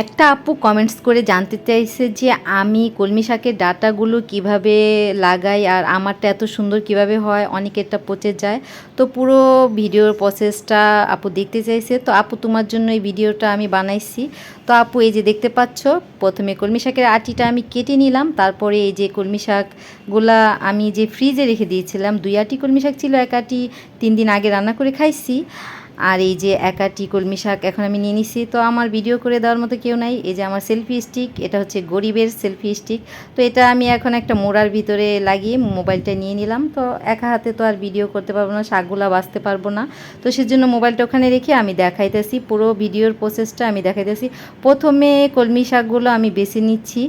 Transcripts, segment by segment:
একটা আপু কমেন্টস করে জানতে চাইছে যে আমি কলমি শাকের ডাঁটাগুলো কিভাবে লাগাই আর আমারটা এত সুন্দর কিভাবে হয়, অনেকেরটা পচে যায়। তো পুরো ভিডিওর প্রসেসটা আপু দেখতে চাইছে। তো আপু তোমার জন্য এই ভিডিওটা আমি বানাইছি। তো আপু এই যে দেখতে পাচ্ছ, প্রথমে কলমি শাকের আটিটা আমি কেটে নিলাম, তারপরে এই যে কলমি শাকগুলা আমি যে ফ্রিজে রেখে দিয়েছিলাম, 2 আটি কলমি শাক ছিল, 1 আটি 3 দিন আগে রান্না করে খাইছি। আর এই যে 1 আটি কলমি শাক এখন আমি নিয়ে নিছি। তো আমার ভিডিও করে দেওয়ার মতো কেউ নাই। এই যে আমার সেলফি স্টিক, এটা হচ্ছে গরিবের সেলফি স্টিক। তো এটা আমি এখন একটা মোড়ার ভিতরে লাগিয়ে মোবাইলটা নিয়ে নিলাম। তো একা হাতে তো আর ভিডিও করতে পারবো না, শাকগুলা বাছতে পারবো না। তো সেজন্য মোবাইলটা ওখানে রেখে আমি দেখাইতেছি, পুরো ভিডিওর প্রসেসটা আমি দেখাইতেছি। প্রথমে কলমি শাকগুলো আমি বেছে নিচ্ছি,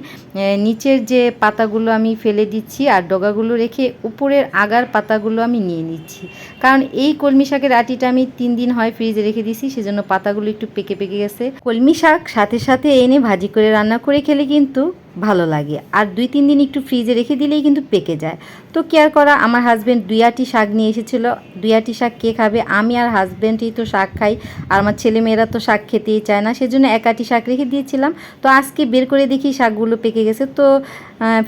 নিচের যে পাতাগুলো আমি ফেলে দিচ্ছি আর ডগাগুলো রেখে উপরের আগার পাতাগুলো আমি নিয়ে নিচ্ছি। কারণ এই কলমি শাকের আটিটা আমি 3 দিন হয় ফ্রিজে রেখে দিয়েছি, সেজন্য পাতাগুলো একটু পেকে পেকে গেছে। কলমি শাক সাথে সাথে এনে ভাজি করে রান্না করে খেলে কিন্তু ভালো লাগে, আর 2-3 দিন একটু ফ্রিজে রেখে দিলেই কিন্তু পেকে যায়। তো কেয়ার করা, আমার হাজব্যান্ড 2 আটি শাক নিয়ে এসেছিলো। 2 আটি শাক কে খাবে? আমি আর হাজব্যান্ডই তো শাক খাই, আর আমার ছেলেমেয়েরা তো শাক খেতেই চায় না, সেজন্য 1 আটি শাক রেখে দিয়েছিলাম। তো আজকে বের করে দেখি শাকগুলো পেকে গেছে। তো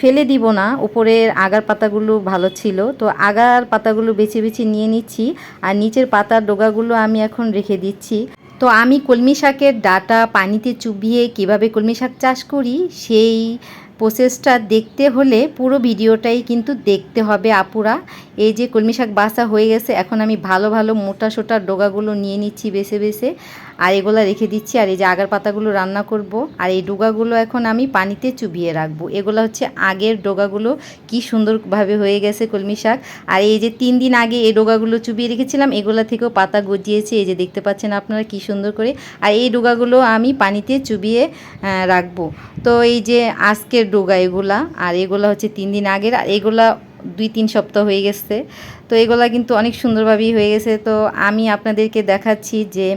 ফেলে দিব না, উপরের আগার পাতাগুলো ভালো ছিল, তো আগার পাতাগুলো বেছে বেছে নিয়ে নিচ্ছি, আর নিচের পাতার ডগাগুলো আমি এখন রেখে দিচ্ছি। তো আমি কলমি শাকের ডাঁটা পানিতে চুবিয়ে কিভাবে কলমি শাক চাষ করি সেই প্রসেসটা দেখতে হলে পুরো ভিডিওটাই কিন্তু দেখতে হবে আপুরা। এই যে কলমি শাক বাছা হয়ে গেছে, এখন আমি ভালো ভালো মোটা সোটা ডগাগুলো নিয়ে নিচ্ছি বেছে বেছে, আর এগুলো রেখে দিচ্ছি। আর এই যে আগার পাতাগুলো রান্না করব, আর এই ডগাগুলো এখন আমি পানিতে চুবিয়ে রাখবো। এগুলো হচ্ছে আগের ডগাগুলো, কি সুন্দরভাবে হয়ে গেছে কলমি শাক। আর এই যে 3 দিন আগে এই ডগাগুলো চুবিয়ে রেখেছিলাম, এগুলা থেকেও পাতা গজিয়েছে, এই যে দেখতে পাচ্ছেন আপনারা কি সুন্দর করে। আর এই ডগাগুলো আমি পানিতে চুবিয়ে রাখবো। তো এই যে আজকের ডগা এগুলা, আর এগুলা হচ্ছে 3 দিন আগের, আর এগুলা 2-3 সপ্তাহ হয়ে গেছে। তো এগুলা কিন্তু অনেক সুন্দরভাবেই হয়ে গেছে। তো আমি আপনাদেরকে দেখাচ্ছি যে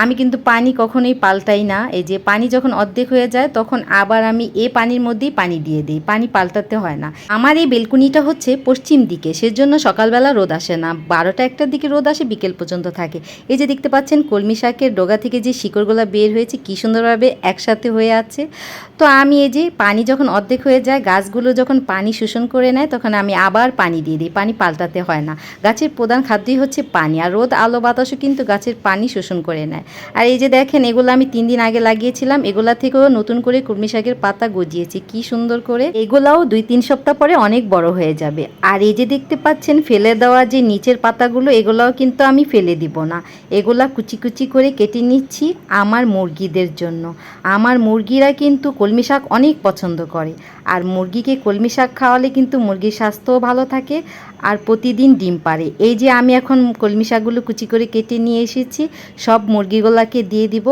আমি কিন্তু পানি কখনোই পাল্টাই না। এই যে পানি যখন অর্ধেক হয়ে যায় তখন আবার আমি এই পানির মধ্যেই পানি দিয়ে দিই, পানি পাল্টাতে হয় না। আমার এই বেলকুনিটা হচ্ছে পশ্চিম দিকে, সেজন্য সকালবেলা রোদ আসে না, 12টা-1টার দিকে রোদ আসে, বিকেল পর্যন্ত থাকে। এই যে দেখতে পাচ্ছেন কলমি শাকের ডগা থেকে যে শিকড়গুলো বের হয়েছে কী সুন্দরভাবে একসাথে হয়ে আছে। তো আমি এই যে পানি যখন অর্ধেক হয়ে যায়, গাছগুলো যখন পানি শোষণ করে নেয়, তখন আমি আবার পানি দিয়ে দিই, পানি পাল্টাতে হয় না। গাছের প্রধান খাদ্যই হচ্ছে পানি, আর রোদ আলো বাতাসও কিন্তু গাছের পানি শোষণ করে নেয়। আর এই যে দেখেন, এগুলো আমি 3 দিন আগে লাগিয়েছিলাম, এগুলা থেকেও নতুন করে কলমি শাকের পাতা গজিয়েছে কি সুন্দর করে। এগুলাও 2-3 সপ্তাহ পরে অনেক বড় হয়ে যাবে। আর এই যে দেখতে পাচ্ছেন ফেলে দেওয়া যে নিচের পাতাগুলো, এগুলাও কিন্তু আমি ফেলে দিব না, এগুলা কুচি কুচি করে কেটে নিচ্ছি আমার মুরগিদের জন্য। আমার মুরগিরা কিন্তু কলমি শাক অনেক পছন্দ করে, আর মুরগিকে কলমি শাক খাওয়ালে কিন্তু মুরগির স্বাস্থ্যও ভালো থাকে, আর প্রতিদিন ডিম পাড়ে। এই যে আমি এখন কলমি শাকগুলো কুচি করে কেটে নিয়ে এসেছি, সব মুরগিগুলাকে দিয়ে দিব।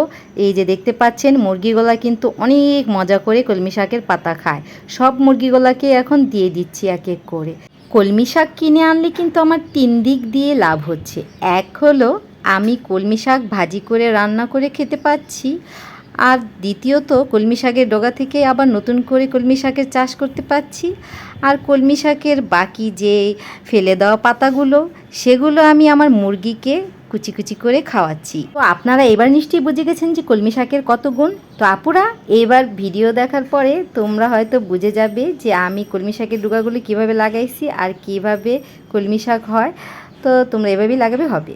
এই যে দেখতে পাচ্ছেন মুরগিগুলা কিন্তু অনেক মজা করে কলমি শাকের পাতা খায়। সব মুরগিগুলাকে এখন দিয়ে দিচ্ছি এক এক করে। কলমি শাক কিনে আনলে কিন্তু আমার 3 দিক দিয়ে লাভ হচ্ছে। এক হলো আমি কলমি শাক ভাজি করে রান্না করে খেতে পাচ্ছি, আর দ্বিতীয়ত কলমি শাকের ডগা থেকে আবার নতুন করে কলমি শাকের চাষ করতে পারছি। আর কলমি শাকের বাকি যে ফেলে দেওয়া পাতাগুলো, সেগুলো আমি আমার মুরগিকে কুচি কুচি করে খাওয়াচ্ছি। তো আপনারা এবার নিশ্চয়ই বুঝে গেছেন যে কলমি শাকের কত গুণ। তো আপুরা, এবার ভিডিও দেখার পরে তোমরা হয়তো বুঝে যাবে যে আমি কলমি শাকের ডগাগুলো কীভাবে লাগাইছি আর কীভাবে কলমি শাক হয়। তো তোমরা এভাবেই লাগাবে হবে।